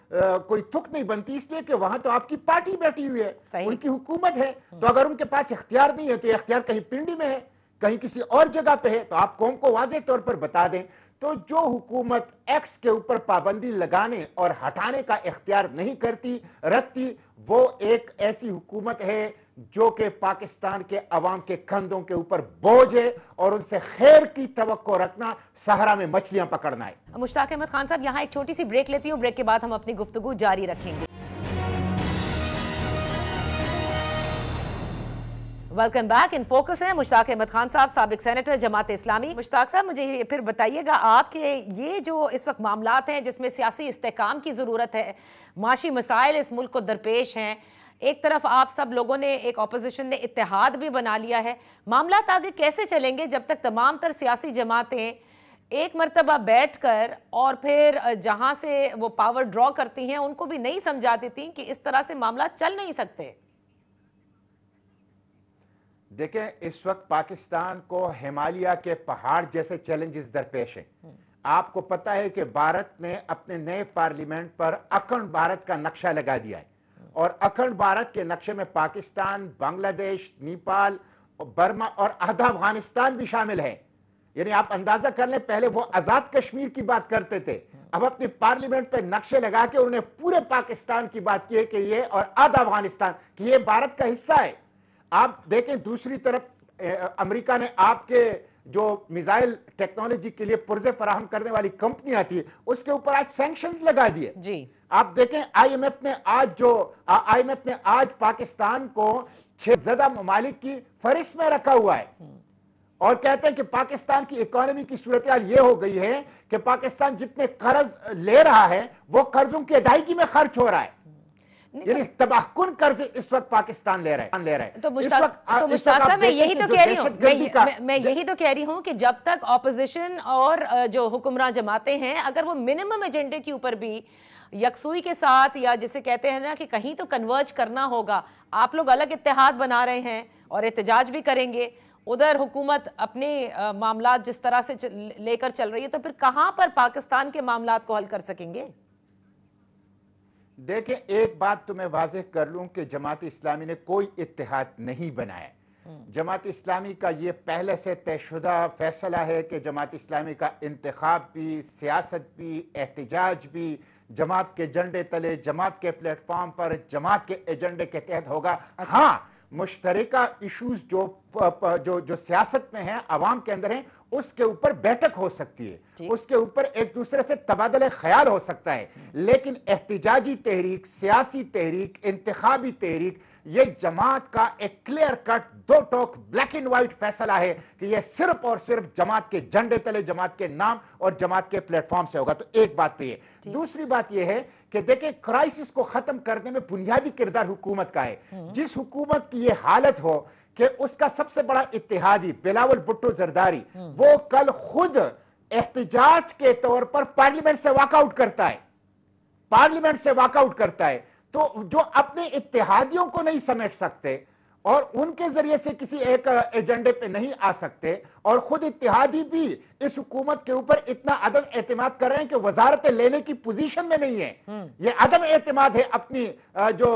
कोई तुक नहीं बनती, इसलिए कि वहां तो आपकी पार्टी बैठी हुई है, उनकी हुकूमत है। तो अगर उनके पास इख्तियार नहीं है तो इख्तियार कहीं पिंडी में है, कहीं किसी और जगह पे है, तो आप कौम को वाज़ेह तौर पर बता दें। तो जो हुकूमत एक्स के ऊपर पाबंदी लगाने और हटाने का इख्तियार नहीं रखती, वो एक ऐसी हुकूमत है जो कि पाकिस्तान के अवाम के कंधों के ऊपर बोझ है और उनसे खैर की तवक्को रखना सहरा में मछलियां पकड़ना है। मुश्ताक अहमद खान साहब, यहाँ एक छोटी सी ब्रेक लेती हूँ, ब्रेक के बाद हम अपनी गुफ्तगू जारी रखेंगे। Welcome back. इन फोकस है मुश्ताक अहमद खान साहब, साबिक सेनेटर जमात इस्लामी। मुश्ताक साहब, मुझे फिर बताइएगा आपके ये जो इस वक्त मामलात हैं जिसमें सियासी इस्तेकाम की ज़रूरत है, माशी मसाइल इस मुल्क को दरपेश हैं, एक तरफ आप सब लोगों ने, एक अपोजिशन ने इत्तेहाद भी बना लिया है, मामलात आगे कैसे चलेंगे जब तक तमाम तर सियासी जमातें एक मरतबा बैठ कर और फिर जहाँ से वो पावर ड्रॉ करती हैं उनको भी नहीं समझा देती कि इस तरह से मामला चल नहीं सकते? देखें, इस वक्त पाकिस्तान को हिमालय के पहाड़ जैसे चैलेंजेस दरपेश हैं। आपको पता है कि भारत ने अपने नए पार्लियामेंट पर अखंड भारत का नक्शा लगा दिया है और अखंड भारत के नक्शे में पाकिस्तान, बांग्लादेश, नेपाल, बर्मा और आधा अफगानिस्तान भी शामिल है। यानी आप अंदाजा कर लें, पहले वो आजाद कश्मीर की बात करते थे, अब अपने पार्लियामेंट पे नक्शे लगा के उन्होंने पूरे पाकिस्तान की बात की है कि ये, और आधा अफगानिस्तान कि ये भारत का हिस्सा है। आप देखें दूसरी तरफ अमेरिका ने आपके जो मिसाइल टेक्नोलॉजी के लिए पुर्जे फराहम करने वाली कंपनियां थी उसके ऊपर आज सैंक्शंस लगा दिए जी। आप देखें आईएमएफ ने आज पाकिस्तान को 6 ज़्यादा ममालिक की फहरिस्त में रखा हुआ है और कहते हैं कि पाकिस्तान की इकोनॉमी की सूरत हाल ये हो गई है कि पाकिस्तान जितने कर्ज ले रहा है वो कर्जों की अदायगी में खर्च हो रहा है। यानी तबाहकुन कर्ज इस वक्त पाकिस्तान ले रहा है। तो मुश्ताक साहब, मैं यही तो कह रही हूँ कि जब तक ऑपोजिशन और जो हुक्मरान जमाते हैं अगर वो मिनिमम एजेंडे के ऊपर भी यकसुई के साथ, या जिसे कहते हैं ना कि कहीं तो कन्वर्ज करना होगा, आप लोग अलग इत्तेहाद बना रहे हैं और एहतजाज भी करेंगे, उधर हुकूमत अपने मामलात जिस तरह से लेकर चल रही है, तो फिर कहाँ पर पाकिस्तान के मामलात को हल कर सकेंगे? देखें, एक बात तो मैं वाज़ेह कर लूं कि जमात इस्लामी ने कोई इत्तेहाद नहीं बनाया। जमात इस्लामी का ये पहले से तयशुदा फैसला है कि जमात इस्लामी का इंतखाब भी, सियासत भी, एहतजाज भी जमात के झंडे तले, जमात के प्लेटफॉर्म पर, जमात के एजेंडे के तहत होगा। अच्छा। हाँ, मुश्तरका इशूज जो सियासत में है, अवाम के अंदर है, उसके ऊपर बैठक हो सकती है, उसके ऊपर एक दूसरे से तबादला ख्याल हो सकता है, लेकिन एहतिजाजी तहरीक, सियासी तहरीक, इंतखाबी तहरीक, ये जमात का एक क्लियर कट, दो टोक, ब्लैक एंड व्हाइट फैसला है कि यह सिर्फ और सिर्फ जमात के झंडे तले, जमात के नाम और जमात के प्लेटफॉर्म से होगा। तो एक बात तो ये। दूसरी बात यह है کہ دیکھیں کرائسس کو ختم کرنے میں بنیادی کردار حکومت کا ہے۔ جس حکومت کی یہ حالت ہو کہ اس کا سب سے بڑا اتحادی بلاول بھٹو زرداری وہ کل خود احتجاج کے طور پر پارلیمنٹ سے واک آؤٹ کرتا ہے، پارلیمنٹ سے واک آؤٹ کرتا ہے، تو جو اپنے اتحادیوں کو نہیں سمیٹ سکتے اور ان کے ذریعے سے کسی ایک ایجنڈے پہ نہیں آ سکتے، اور خود اتحادی بھی اس حکومت کے اوپر اتنا عدم اعتماد کر رہے ہیں کہ وزارتیں لینے کی پوزیشن میں نہیں ہے، یہ عدم اعتماد ہے اپنی جو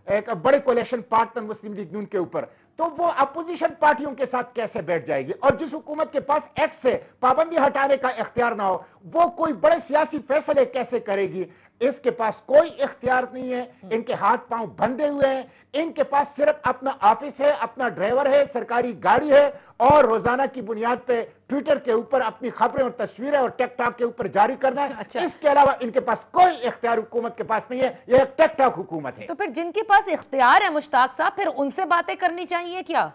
ایک بڑے کولیشن پارٹنر مسلم لیگ نون کے اوپر، تو وہ اپوزیشن پارٹیوں کے ساتھ کیسے بیٹھ جائے گی؟ اور جس حکومت کے پاس ایکس سے پابندی ہٹانے کا اختیار نہ ہو وہ کوئی بڑے سیاسی فیصلے کیسے کرے گی؟ اس کے پاس کوئی اختیار نہیں ہے، ان کے ہاتھ پاؤں بندھے ہوئے ہیں، ان کے پاس صرف اپنا آفس ہے، اپنا ڈرائیور ہے، سرکاری گاڑی ہے، اور روزانہ کی بنیاد پہ ٹویٹر کے اوپر اپنی خبریں اور تصویریں اور ٹک ٹاک کے اوپر جاری کرنا ہے۔ اس کے علاوہ ان کے پاس کوئی اختیار حکومت کے پاس نہیں ہے، یہ ایک ٹک ٹاک حکومت ہے۔ تو پھر جن کے پاس اختیار ہے مشتاق صاحب، پھر ان سے باتیں کرنی چاہیے کیا؟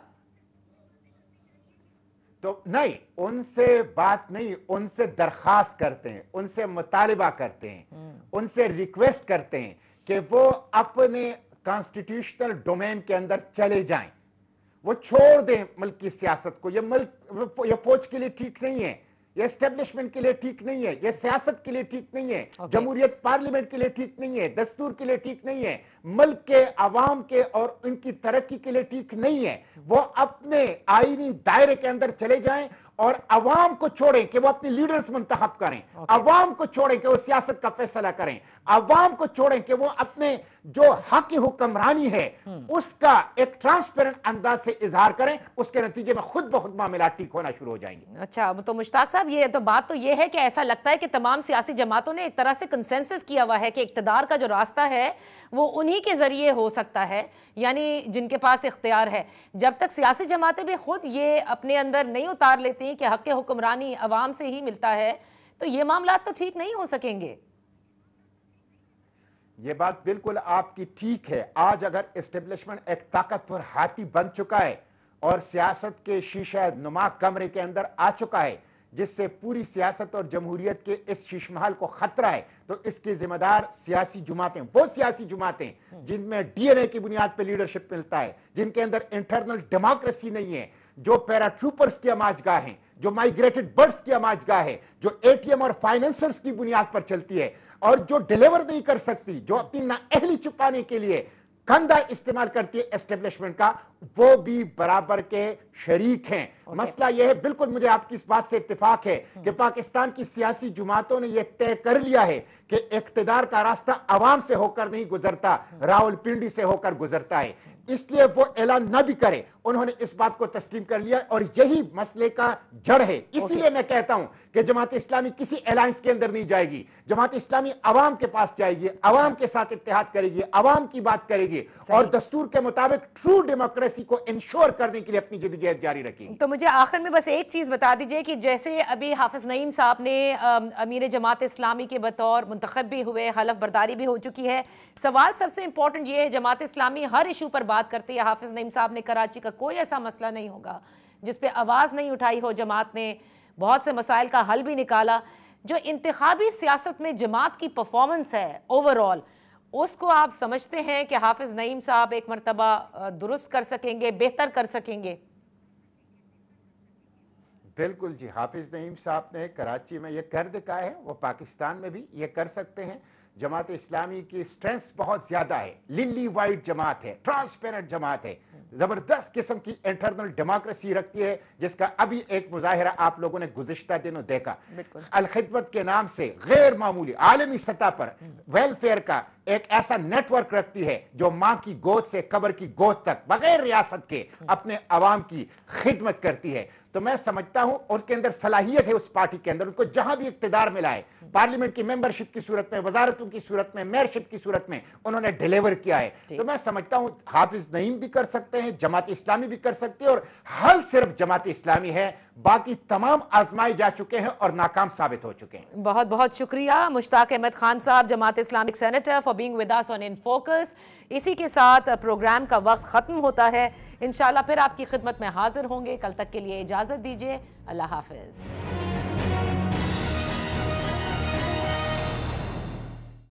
تو نہیں، ان سے بات نہیں، ان سے درخواست کرتے ہیں، ان سے مطالبہ کرتے ہیں، ان سے ریکویسٹ کرتے ہیں کہ وہ اپنے کانسٹیٹیوشنل ڈومین کے اندر چلے جائیں، وہ چھوڑ دیں ملک کی سیاست کو۔ یہ فوج کے لیے ٹھیک نہیں ہے، یہ اسٹیبلشمنٹ کے لیے ٹھیک نہیں ہے، یہ سیاست کے لیے ٹھیک نہیں ہے، جمہوریت پارلیمنٹ کے لیے ٹھیک نہیں ہے، دستور کے لیے ٹھیک نہیں ہے، ملک کے عوام کے اور ان کی ترقی کے لیے ٹھیک نہیں ہے۔ وہ اپنے آئینی دائرے کے اندر چلے جائیں اور عوام کو چھوڑیں کہ وہ اپنی لیڈرز منتخب کریں، عوام کو چھوڑیں کہ وہ سیاست کا فیصلہ کریں، عوام کو چھوڑیں کہ وہ اپنے جو حق حکمرانی ہے اس کا ایک ٹرانسپیرنٹ انداز سے اظہار کریں، اس کے نتیجے میں خود بخود معاملات ٹھیک ہونا شروع ہو جائیں گے۔ اچھا، تو مشتاق صاحب یہ تو بات تو یہ ہے کہ ایسا لگتا ہے کہ تمام سیاسی جماعتوں نے ایک طرح سے کنسنسس کیا ہوا ہے کہ اقتدار کا جو راستہ ہے وہ انہی کے ذریعے ہو سکتا ہے، یعنی جن کے پاس اختیار ہے۔ جب تک سیاسی جماعتیں بھی خود یہ اپنے اندر نہیں اتار لیتی ہیں کہ حق حکمرانی عوام سے ہی ملتا ہے، تو یہ معاملات تو ٹھیک نہیں ہو سکیں گے۔ یہ بات بالکل آپ کی ٹھیک ہے۔ آج اگر اسٹیبلشمنٹ ایک طاقتور ہاتھی بن چکا ہے اور سیاست کے شیشہ نما کمرے کے اندر آ چکا ہے جس سے پوری سیاست اور جمہوریت کے اس شیش محل کو خطرہ ہے، تو اس کے ذمہ دار سیاسی جماعتیں، وہ سیاسی جماعتیں جن میں ڈی این اے کی بنیاد پہ لیڈرشپ ملتا ہے، جن کے اندر انٹرنل ڈیموکریسی نہیں ہے، جو پیرا ٹروپرز کی آماج گاہ ہیں، جو مائیگریٹڈ برڈز کی آماج گاہ ہے، جو اے ٹی ایم اور فائنینسرز کی بنیاد پر چلتی ہے، اور جو ڈیلیور نہیں کر سکتی، جو اپنی نااہلی چھپانے کے لیے کندھا استعمال کرتی ہے اسٹیبلشمنٹ کا، وہ بھی برابر کے شریک ہیں۔ مسئلہ یہ ہے، بالکل مجھے آپ کی اس بات سے اتفاق ہے کہ پاکستان کی سیاسی جماعتوں نے یہ طے کر لیا ہے کہ اقتدار کا راستہ عوام سے ہو کر نہیں گزرتا، راول پنڈی سے ہو کر گزرتا ہے۔ اس لیے وہ اعلان نہ بھی کرے، انہوں نے اس بات کو تسلیم کر لیا، اور یہی مسئلے کا جڑ ہے۔ اسی لیے میں کہتا ہوں کہ جماعت اسلامی کسی الائنس کے اندر نہیں جائے گی، جماعت اسلامی عوام کے پاس جائے گی، عوام کے ساتھ اتحاد کرے گی، عوام کی بات کرے گی، اور دستور کے مطابق ٹرو ڈیموکریسی کو انشور کرنے کے لیے اپنی جدوجہد جاری رکھیں گی۔ تو مجھے آخر میں بس ایک چیز بتا دیجئے کہ جیسے ابھی حافظ نعیم صاحب نے امیر جماعت اسلامی کے بطور منتخب بھی ہوئے، حلف برداری بھی ہو چکی ہے، سوال سب سے امپورٹنٹ یہ ہے، جماعت اسلامی ہر ایشو پر بات کرتی ہے۔ حافظ نعیم صاحب نے کراچی کا کوئی ایسا مسئلہ نہیں ہوگا جس پہ آواز نہیں اٹھائی ہو، جماعت نے بہت سے مسائل کا حل بھی نکالا۔ جو انتخابی سیاست میں جماعت کی پرفارمنس ہے اوورآل، اس کو آپ سمجھتے ہیں کہ حافظ نعیم صاحب ایک مرتبہ درست کر سکیں گے، بہتر کر سکیں گے؟ بالکل جی، حافظ نعیم صاحب نے کراچی میں یہ کر دکھایا ہے، وہ پاکستان میں بھی یہ کر سکتے ہیں۔ جماعت اسلامی کی سٹرینتھ بہت زیادہ ہے، للی وائٹ جماعت ہے، ٹرانسپیرنٹ جماعت ہے، زبردست قسم کی انٹرنل ڈیموکریسی رکھتی ہے، جس کا ابھی ایک مظاہرہ آپ لوگوں نے گزشتہ دنوں دیکھا۔ الخدمت کے نام سے غیر معمولی عالمی سطح پر ویلفیئر کا ایک ایسا نیٹ ورک رکھتی ہے جو ماں کی گود سے قبر کی گود تک بغیر ریاست کے اپنے عوام کی خدمت کرتی ہے۔ تو میں سمجھتا ہوں ان کے اندر صلاحیت ہے، اس پارٹی کے اندر ان کو جہاں بھی اقتدار ملا ہے، پارلیمنٹ کی ممبرشپ کی صورت میں، وزارتوں کی صورت میں، میئرشپ کی صورت میں انہوں نے ڈیلیور کیا ہے۔ تو میں سمجھتا ہوں حافظ نعیم بھی کر سکتے ہیں، جماعت اسلامی بھی کر سکتے ہیں، اور حل صرف جماعت اسلامی ہے، باقی تمام آزمائے جا چکے ہیں اور ناکام ثابت ہو چکے ہیں۔ بہت بہت شکریہ مشتاق احمد خان صاحب، Jamaat Islamic senator, for being with us on in focus. اسی کے ساتھ پروگرام کا وقت ختم ہوتا ہے، انشاءاللہ پھر آپ کی خدمت میں حاضر ہوں گے۔ کل تک کے لیے اجازت دیجیے، اللہ حافظ۔